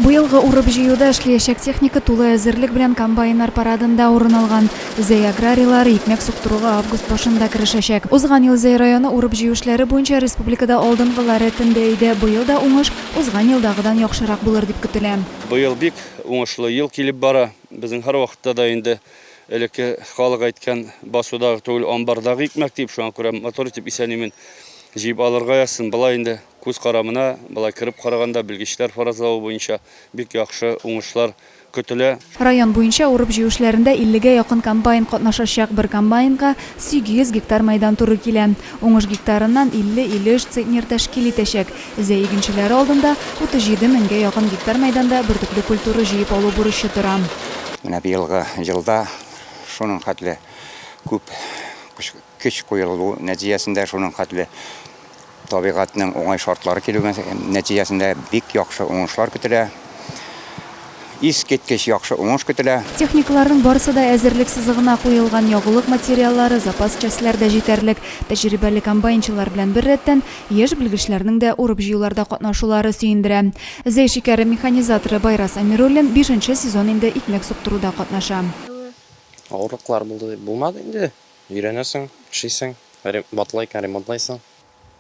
Быйылгы урып җыюда эшләячәк техника тулы әзерлек белән комбайннар парадында урын алган. Зәй аграрийлары икмәк суктыруга август башында керешәчәк. Узган ел Зәй районы урып җыю эшләре буенча республикада алдынгылар рәтендә иде. Быел да уңыш узган елдагыдан яхшырак булыр дип көтелә. Быел бик уңышлы ел килеп бара. Безнең һәр вакытта да инде элекке халык әйткән басудагы түгел амбардагы икмәк дип шуңа күрә мотор итеп исәнемен җыеп алырга ясын. Былай инде күз карамына, былай кирип караганда белгечләр фаразлавы буенча бик яхшы уңышлар көтелә. Район буенча урып җыю эшләрендә 50гә якын комбайн катнашачак. Бер комбайнга 800 гектар майдан туры килә. Уңыш гектарыннан 50-53 центнер тәшкил итәчәк. Зәй игенчеләре алдында 37 меңгә якын гектар майданда бөртекле культура җыеп алу бурычы тора. Менә быелгы җылда шуның хәтле күп көч куелу нәтиҗәсендә шуның хәтле табигатьнең уңай шартлары килү нәтиҗәсендә бик яхшы уңышлар көтелә. Искиткеч яхшы уңыш көтелә. Техникаларның барысы да әзерлек сызыгына куелган, ягулык материаллары, запас частьләр дә җитәрлек. Тәҗрибәле комбайнчылар белән бер рәттән яшь белгечләрнең дә урып җыюларда катнашулары сөендерә. Зәй шикәре механизаторы Байрас Амируллин 5нче сезон инде икмәк суктыруда катнаша. Авырлыклар булмады инде. Өйрәнәсең, эшлисең, ремонтлайсың.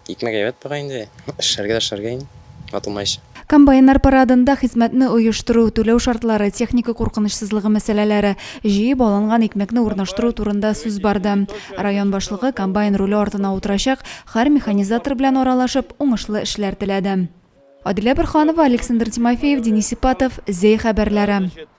Икмәк әйбәт бара инде. Эшләргә инде. Атылмайчы. Комбайннар парадында хезмәтне оештыру, түләү шартлары, техника куркынычсызлыгы мәсьәләләре, җыеп алынган икмәкне урнаштыру турында сүз барды. Район башлыгы комбайн руле артына утырачак, һәр механизатор белән аралашып, уңышлы эшләр теләде. Адилә Бирханова, Александр Тимофеев, Денис Ипатов, Зәй хәбәрләре.